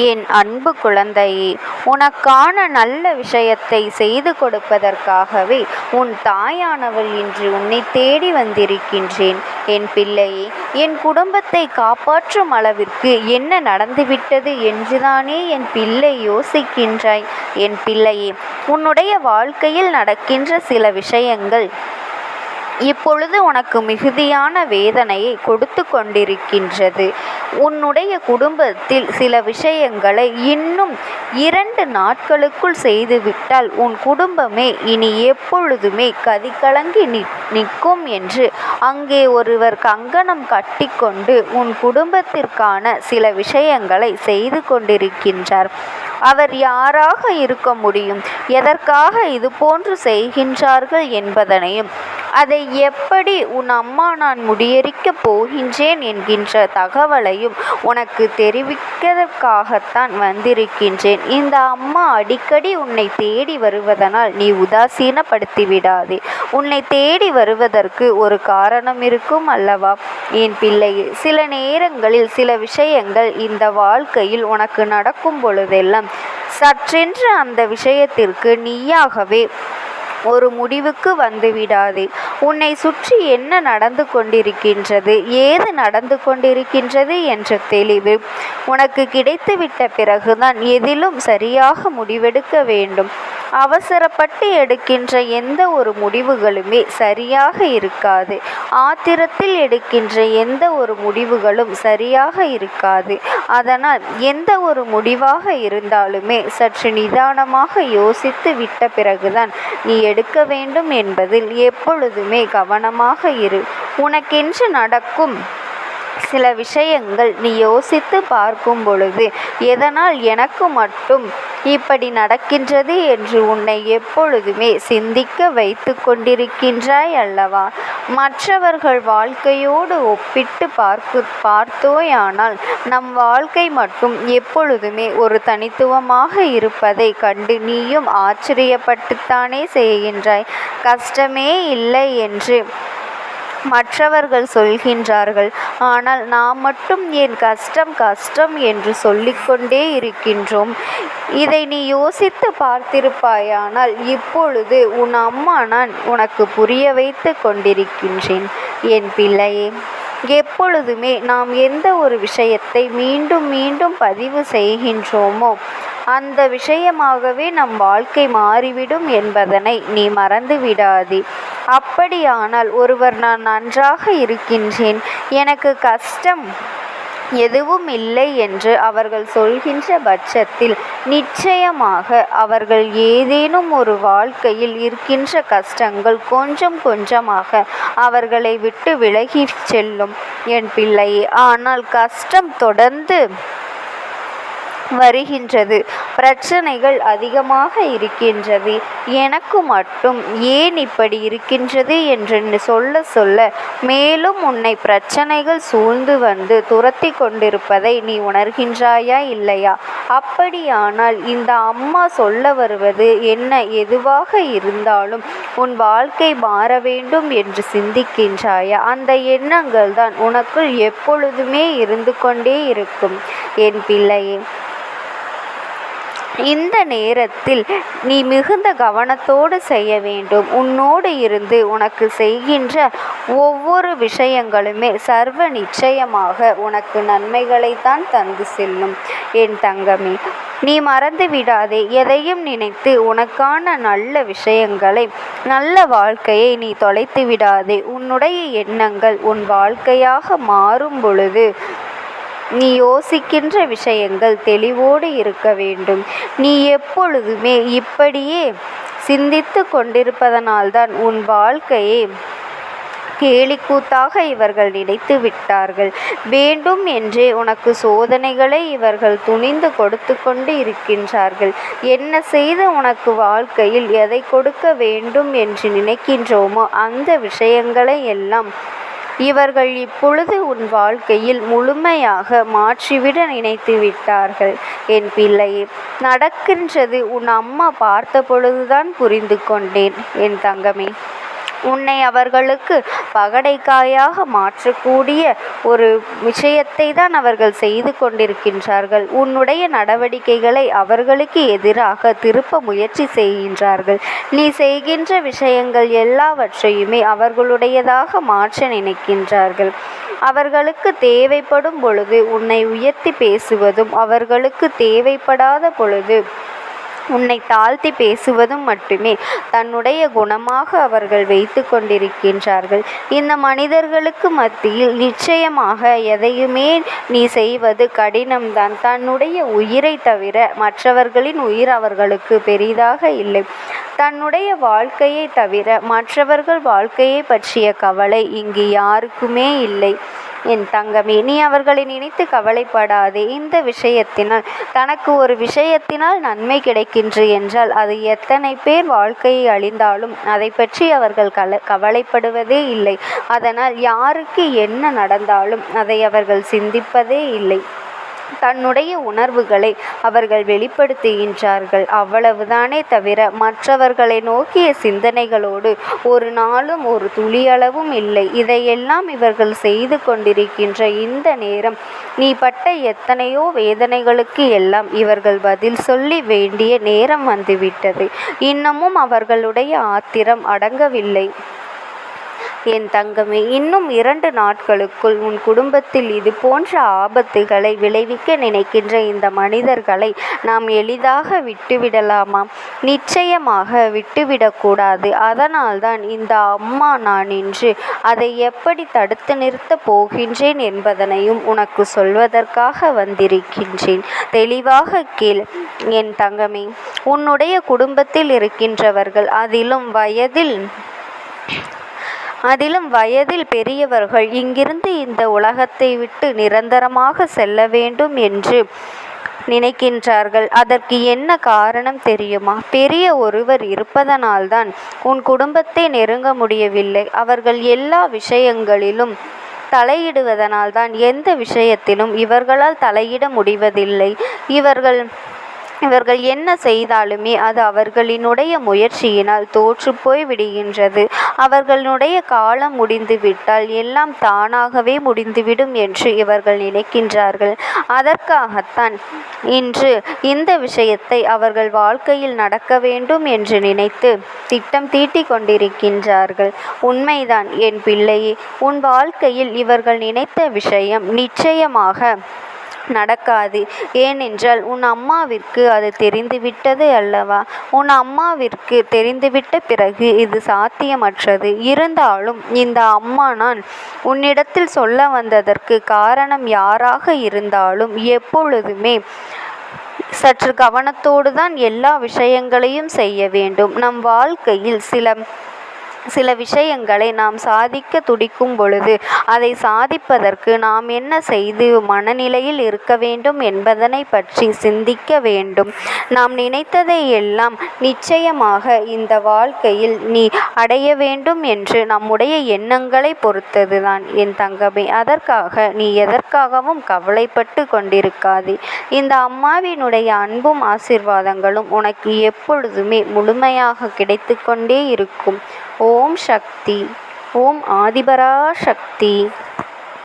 என் அன்பு குழந்தையே, உனக்கான நல்ல விஷயத்தை செய்து கொடுப்பதற்காகவே உன் தாயானவள் இன்று உன்னை தேடி வந்திருக்கின்றேன். என் பிள்ளையே, என் குடும்பத்தை காப்பாற்றும் அளவிற்கு என்ன நடந்துவிட்டது என்றுதானே என் பிள்ளை யோசிக்கின்றாய்? என் பிள்ளையே, உன்னுடைய வாழ்க்கையில் நடக்கின்ற சில விஷயங்கள் இப்பொழுது உனக்கு மிகுதியான வேதனையை கொடுத்து கொண்டிருக்கின்றது. உன்னுடைய குடும்பத்தில் சில விஷயங்களை இன்னும் 2 நாட்களுக்குள் செய்துவிட்டால் உன் குடும்பமே இனி எப்பொழுதுமே கதிகலங்கி நிற்கும் என்று அங்கே ஒருவர் கங்கணம் கட்டிக்கொண்டு உன் குடும்பத்திற்கான சில விஷயங்களை செய்து கொண்டிருக்கின்றார். அவர் யாராக இருக்க முடியும், எதற்காக இதுபோன்று செய்கின்றார்கள் என்பதனையும், அதை எப்படி உன் அம்மா நான் முறியடிக்கப் போகின்றேன் என்கின்ற தகவலையும் உனக்கு தெரிவிப்பதற்காகத்தான் வந்திருக்கின்றேன். இந்த அம்மா அடிக்கடி உன்னை தேடி வருவதனால் நீ உதாசீனப்படுத்தி விடாதே. உன்னை தேடி வருவதற்கு ஒரு காரணம் இருக்கும் அல்லவா? என் பிள்ளையே, சில நேரங்களில் சில விஷயங்கள் இந்த வாழ்க்கையில் உனக்கு நடக்கும் பொழுதெல்லாம் சற்றென்று அந்த விஷயத்திற்கு நீயாகவே ஒரு முடிவுக்கு வந்துவிடாதே. உன்னை சுற்றி என்ன நடந்து கொண்டிருக்கின்றது, ஏது நடந்து கொண்டிருக்கின்றது என்ற தெளிவு உனக்கு கிடைத்துவிட்ட பிறகுதான் எதிலும் சரியாக முடிவெடுக்க வேண்டும். அவசரப்பட்டு எடுக்கின்ற எந்த ஒரு முடிவுகளுமே சரியாக இருக்காது. ஆத்திரத்தில் எடுக்கின்ற எந்த ஒரு முடிவுகளும் சரியாக இருக்காது. அதனால் எந்த ஒரு முடிவாக இருந்தாலுமே சற்று நிதானமாக யோசித்து விட்ட பிறகுதான் நீ எடுக்க வேண்டும் என்பதில் எப்பொழுதுமே கவனமாக இரு. உனக்கென்று நடக்கும் சில விஷயங்கள் நீ யோசித்து பார்க்கும் பொழுது எதனால் எனக்கு மட்டும் இப்படி நடக்கின்றது என்று உன்னை எப்பொழுதுமே சிந்திக்க வைத்து கொண்டிருக்கின்றாய் அல்லவா? மற்றவர்கள் வாழ்க்கையோடு ஒப்பிட்டு பார்த்தோயானால் நம் வாழ்க்கை மட்டும் எப்பொழுதுமே ஒரு தனித்துவமாக இருப்பதை கண்டு நீயும் ஆச்சரியப்பட்டுத்தானே செய்கின்றாய். கஷ்டமே இல்லை என்று மற்றவர்கள் சொல்கின்றார்கள். ஆனால் நாம் மட்டும் ஏன் கஷ்டம் கஷ்டம் என்று சொல்லிக்கொண்டே இருக்கின்றோம்? இதை நீ யோசித்து பார்த்திருப்பாயானால் இப்பொழுது உன் அம்மா நான் உனக்கு புரிய வைத்து கொண்டிருக்கின்றேன். என் பிள்ளையே, எப்பொழுதுமே நாம் எந்த ஒரு விஷயத்தை மீண்டும் மீண்டும் பதிவு செய்கின்றோமோ அந்த விஷயமாகவே நம் வாழ்க்கை மாறிவிடும் என்பதனை நீ மறந்து விடாதே. அப்படியானால் ஒருவர் நான் நன்றாக இருக்கின்றேன், எனக்கு கஷ்டம் எதுவும் இல்லை என்று அவர்கள் சொல்கின்ற பட்சத்தில் நிச்சயமாக அவர்கள் ஏதேனும் ஒரு வாழ்க்கையில் இருக்கின்ற கஷ்டங்கள் கொஞ்சம் கொஞ்சமாக அவர்களை விட்டு விலகி செல்லும் என் பிள்ளையே. ஆனால் கஷ்டம் தொடர்ந்து வருகின்றது, பிரச்சனைகள் அதிகமாக இருக்கின்றது, எனக்கு மட்டும் ஏன் இப்படி இருக்கின்றது என்று சொல்ல சொல்ல மேலும் உன்னை பிரச்சனைகள் சூழ்ந்து வந்து துரத்தி கொண்டிருப்பதை நீ உணர்கின்றாயா இல்லையா? அப்படியானால் இந்த அம்மா சொல்ல வருவது என்ன? எதுவாக இருந்தாலும் உன் வாழ்க்கை மாற வேண்டும் என்று சிந்திக்கின்றாயா? அந்த எண்ணங்கள் தான் உனக்குள் எப்பொழுதுமே இருந்து கொண்டே இருக்கும் என் பிள்ளையே. இந்த நேரத்தில் நீ மிகுந்த கவனத்தோடு செய்ய வேண்டும். உன்னோடு இருந்து உனக்கு செய்கின்ற ஒவ்வொரு விஷயங்களுமே சர்வ நிச்சயமாக உனக்கு நன்மைகளைத்தான் தந்து செல்லும் என் தங்கமே. நீ மறந்து விடாதே. எதையும் நினைத்து உனக்கான நல்ல விஷயங்களை, நல்ல வாழ்க்கையை நீ தொலைத்து விடாதே. உன்னுடைய எண்ணங்கள் உன் வாழ்க்கையாக மாறும் பொழுது நீ யோசிக்கின்ற விஷயங்கள் தெளிவோடு இருக்க வேண்டும். நீ எப்பொழுதுமே இப்படியே சிந்தித்து கொண்டிருப்பதனால்தான் உன் வாழ்க்கையை கேலிக்கூத்தாக இவர்கள் நினைத்து விட்டார்கள். வேண்டும் என்றே உனக்கு சோதனைகளை இவர்கள் துணிந்து கொடுத்து கொண்டு இருக்கின்றார்கள். என்ன செய்து உனக்கு வாழ்க்கையில் எதை கொடுக்க வேண்டும் என்று நினைக்கின்றோமோ அந்த விஷயங்களை எல்லாம் இவர்கள் இப்பொழுது உன் வாழ்க்கையில் முழுமையாக மாற்றிவிட நினைத்து விட்டார்கள் என் பிள்ளையே. நடக்கின்றது உன் அம்மா பார்த்த பொழுதுதான் புரிந்து கொண்டேன் என் தங்கமே. உன்னை அவர்களுக்கு பகடைக்காயாக மாற்றக்கூடிய ஒரு விஷயத்தை தான் அவர்கள் செய்து கொண்டிருக்கின்றார்கள். உன்னுடைய நடவடிக்கைகளை அவர்களுக்கு எதிராக திருப்ப முயற்சி செய்கின்றார்கள். நீ செய்கின்ற விஷயங்கள் எல்லாவற்றையுமே அவர்களுடையதாக மாற்ற நினைக்கின்றார்கள். அவர்களுக்கு தேவைப்படும் பொழுது உன்னை உயர்த்தி பேசுவதும், அவர்களுக்கு தேவைப்படாத பொழுது உன்னை தாழ்த்தி பேசுவதும் மட்டுமே தன்னுடைய குணமாக அவர்கள் வைத்து கொண்டிருக்கின்றார்கள். இந்த மனிதர்களுக்கு மத்தியில் நிச்சயமாக எதையுமே நீ செய்வது கடினம்தான். தன்னுடைய உயிரை தவிர மற்றவர்களின் உயிர் அவர்களுக்கு பெரிதாக இல்லை. தன்னுடைய வாழ்க்கையை தவிர மற்றவர்கள் வாழ்க்கையை பற்றிய கவலை இங்கு யாருக்குமே இல்லை. என் தங்கமே, நீ அவர்களை நினைத்து கவலைப்படாதே. இந்த விஷயத்தினால் தனக்கு ஒரு விஷயத்தினால் நன்மை கிடைக்கின்ற என்றால் அது எத்தனை பேர் வாழ்க்கையை அழிந்தாலும் அதை பற்றி அவர்கள் கவலைப்படுவதே இல்லை. அதனால் யாருக்கு என்ன நடந்தாலும் அதை அவர்கள் சிந்திப்பதே இல்லை. தன்னுடைய உணர்வுகளை அவர்கள் வெளிப்படுத்துகின்றார்கள், அவ்வளவுதானே தவிர மற்றவர்களை நோக்கிய சிந்தனைகளோடு ஒரு நாளும் ஒரு துளியளவும் இல்லை. இதையெல்லாம் இவர்கள் செய்து கொண்டிருக்கின்ற இந்த நேரம் நீ பட்ட எத்தனையோ வேதனைகளுக்கு எல்லாம் இவர்கள் பதில் சொல்லி வேண்டிய நேரம் வந்துவிட்டது. இன்னமும் அவர்களுடைய ஆத்திரம் அடங்கவில்லை. என் தங்கமே, இன்னும் 2 நாட்களுக்குள் உன் குடும்பத்தில் இது போன்ற ஆபத்துகளை விளைவிக்க நினைக்கின்ற இந்த மனிதர்களை நாம் எளிதாக விட்டுவிடலாமா? நிச்சயமாக விட்டுவிடக்கூடாது. அதனால்தான் இந்த அம்மா நான் இன்று அதை எப்படி தடுத்து நிறுத்தப் போகின்றேன் என்பதனையும் உனக்கு சொல்வதற்காக வந்திருக்கின்றேன். தெளிவாக கேள் என் தங்கமே. உன்னுடைய குடும்பத்தில் இருக்கின்றவர்கள், அதிலும் வயதில் பெரியவர்கள் இங்கிருந்து இந்த உலகத்தை விட்டு நிரந்தரமாக செல்ல வேண்டும் என்று நினைக்கின்றார்கள். அதற்கு என்ன காரணம் தெரியுமா? பெரிய ஒருவர் இருப்பதனால்தான் உன் குடும்பத்தை நெருங்க முடியவில்லை. அவர்கள் எல்லா விஷயங்களிலும் தலையிடுவதனால்தான் எந்த விஷயத்திலும் இவர்களால் தலையிட முடிவதில்லை. இவர்கள் என்ன செய்தாலுமே அது அவர்களினுடைய முயற்சியினால் தோற்று போய் விடுகின்றது. அவர்களுடைய காலம் முடிந்துவிட்டால் எல்லாம் தானாகவே முடிந்துவிடும் என்று இவர்கள் நினைக்கின்றார்கள். அதற்காகத்தான் இன்று இந்த விஷயத்தை அவர்கள் வாழ்க்கையில் நடக்க வேண்டும் என்று நினைத்து திட்டம் தீட்டிக் கொண்டிருக்கின்றார்கள். உண்மைதான் என் பிள்ளையே. உன் வாழ்க்கையில் இவர்கள் நினைத்த விஷயம் நிச்சயமாக நடக்காது. ஏனென்றால் உன் அம்மாவிற்கு அது தெரிந்துவிட்டது அல்லவா? உன் அம்மாவிற்கு தெரிந்துவிட்ட பிறகு இது சாத்தியமற்றது. இருந்தாலும் இந்த அம்மா நான் உன்னிடத்தில் சொல்ல வந்ததற்கு காரணம் யாராக இருந்தாலும் எப்பொழுதுமே சற்று கவனத்தோடு தான் எல்லா விஷயங்களையும் செய்ய வேண்டும். நம் வாழ்க்கையில் சில விஷயங்களை நாம் சாதிக்க துடிக்கும் பொழுது அதை சாதிப்பதற்கு நாம் என்ன செய்து மனநிலையில் இருக்க வேண்டும் என்பதனை பற்றி சிந்திக்க வேண்டும். நாம் நினைத்ததை எல்லாம் நிச்சயமாக இந்த வாழ்க்கையில் நீ அடைய வேண்டும் என்று நம்முடைய எண்ணங்களை பொறுத்ததுதான் என் தங்கமே. அதற்காக நீ எதற்காகவும் கவலைப்பட்டு கொண்டிருக்காதே. இந்த அம்மாவினுடைய அன்பும் ஆசீர்வாதங்களும் உனக்கு எப்பொழுதுமே முழுமையாக கிடைத்து கொண்டே இருக்கும். ஓம் சக்தி. ஓம் ஆதிபரா சக்தி.